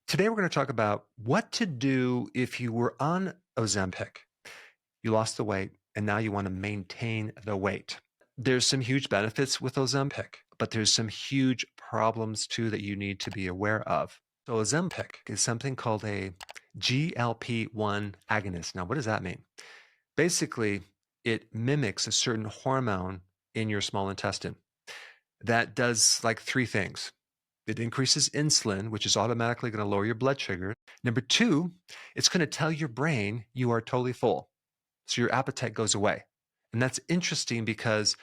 Today, we're going to talk about what to do if you were on Ozempic, you lost the weight, and now you want to maintain the weight. There's some huge benefits with Ozempic, but there's some huge problems too that you need to be aware of. So, Ozempic is something called a GLP-1 agonist. Now, what does that mean? Basically, it mimics a certain hormone in your small intestine that does like three things. It increases insulin, which is automatically going to lower your blood sugar. Number two, it's going to tell your brain you are totally full. So your appetite goes away. And that's interesting because,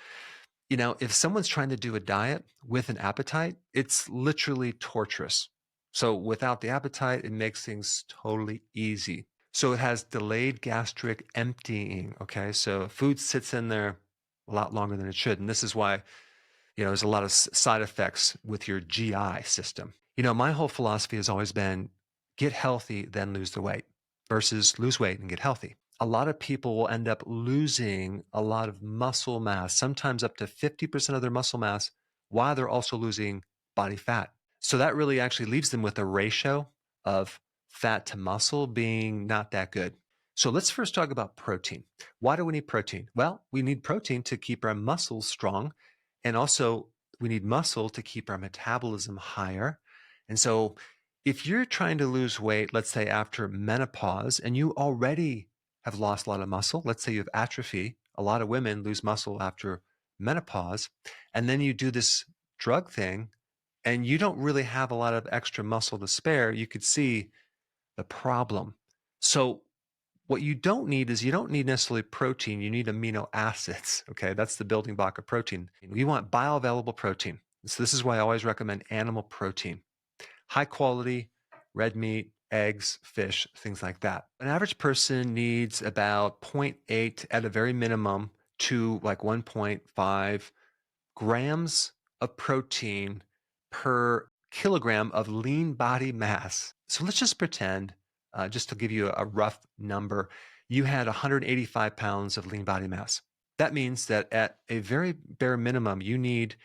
if someone's trying to do a diet with an appetite, it's literally torturous. So without the appetite, it makes things totally easy. So it has delayed gastric emptying. Okay. So food sits in there a lot longer than it should. And this is why there's a lot of side effects with your GI system. My whole philosophy has always been get healthy, then lose the weight versus lose weight and get healthy. A lot of people will end up losing a lot of muscle mass, sometimes up to 50% of their muscle mass, while they're also losing body fat. So that really actually leaves them with a ratio of fat to muscle being not that good. So let's first talk about protein. Why do we need protein? Well, we need protein to keep our muscles strong, and also, we need muscle to keep our metabolism higher. And so, if you're trying to lose weight, let's say after menopause, and you already have lost a lot of muscle, let's say you have atrophy, a lot of women lose muscle after menopause, and then you do this drug thing, and you don't really have a lot of extra muscle to spare, you could see the problem. So, what you don't need is you don't need necessarily protein, you need amino acids. Okay, that's the building block of protein. You want bioavailable protein. So this is why I always recommend animal protein. High quality, red meat, eggs, fish, things like that. An average person needs about zero point 0.8 at a very minimum to like 1.5 grams of protein per kilogram of lean body mass. So let's just pretend, just to give you a rough number, you had 185 pounds of lean body mass. That means that at a very bare minimum, you need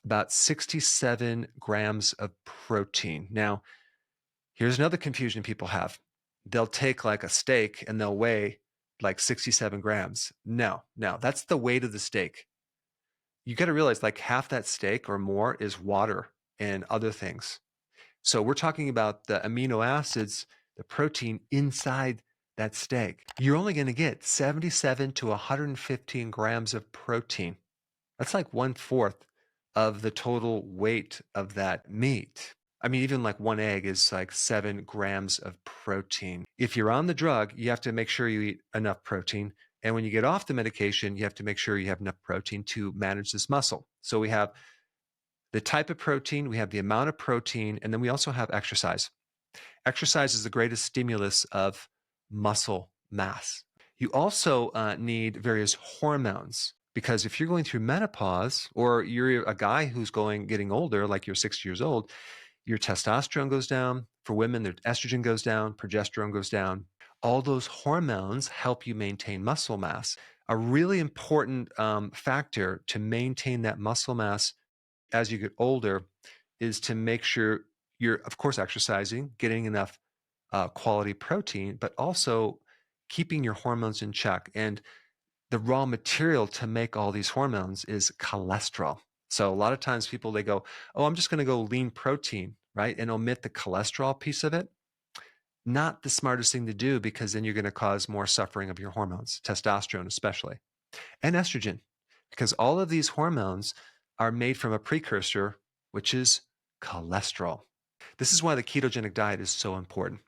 about 67 grams of protein. Now, here's another confusion people have. They'll take like a steak and they'll weigh like 67 grams. No, that's the weight of the steak. You got to realize like half that steak or more is water and other things. So we're talking about the amino acids, the protein inside that steak. You're only going to get 77 to 115 grams of protein. That's like 1/4 of the total weight of that meat. I mean, even like one egg is like 7 grams of protein. If you're on the drug, you have to make sure you eat enough protein. And when you get off the medication, you have to make sure you have enough protein to manage this muscle. So we have the type of protein, we have the amount of protein, and then we also have exercise. Exercise is the greatest stimulus of muscle mass. You also need various hormones because if you're going through menopause or you're a guy who's getting older, like you're 60 years old, your testosterone goes down. For women, their estrogen goes down, progesterone goes down. All those hormones help you maintain muscle mass. A really important factor to maintain that muscle mass as you get older is to make sure you're, of course, exercising, getting enough quality protein, but also keeping your hormones in check. And the raw material to make all these hormones is cholesterol. So a lot of times people, they go, oh, I'm just going to go lean protein, right? And omit the cholesterol piece of it. Not the smartest thing to do because then you're going to cause more suffering of your hormones, testosterone especially, and estrogen, because all of these hormones are made from a precursor, which is cholesterol. This is why the ketogenic diet is so important,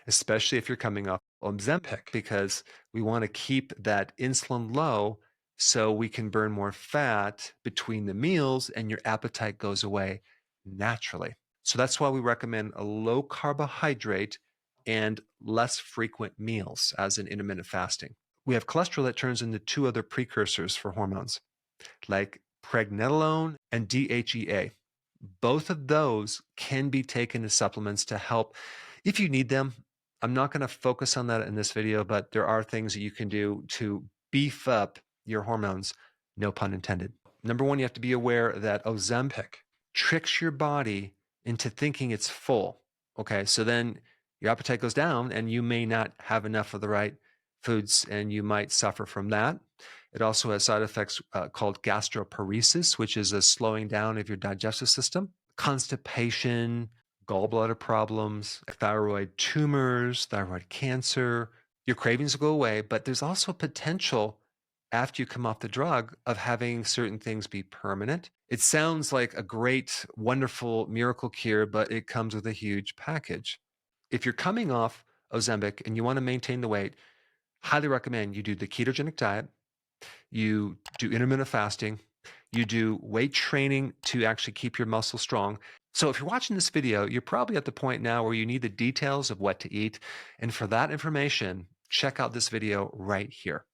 especially if you're coming off Ozempic, because we want to keep that insulin low so we can burn more fat between the meals and your appetite goes away naturally. So that's why we recommend a low carbohydrate and less frequent meals as in intermittent fasting. We have cholesterol that turns into two other precursors for hormones, like pregnenolone and DHEA. Both of those can be taken as supplements to help if you need them. I'm not going to focus on that in this video, but there are things that you can do to beef up your hormones, no pun intended. Number one, you have to be aware that Ozempic tricks your body into thinking it's full. Okay, so then your appetite goes down and you may not have enough of the right foods and you might suffer from that. It also has side effects called gastroparesis, which is a slowing down of your digestive system, constipation, gallbladder problems, thyroid tumors, thyroid cancer. Your cravings will go away, but there's also potential after you come off the drug of having certain things be permanent. It sounds like a great, wonderful miracle cure, but it comes with a huge package. If you're coming off Ozempic and you want to maintain the weight, highly recommend you do the ketogenic diet, you do intermittent fasting, you do weight training to actually keep your muscles strong. So if you're watching this video, you're probably at the point now where you need the details of what to eat. And for that information, check out this video right here.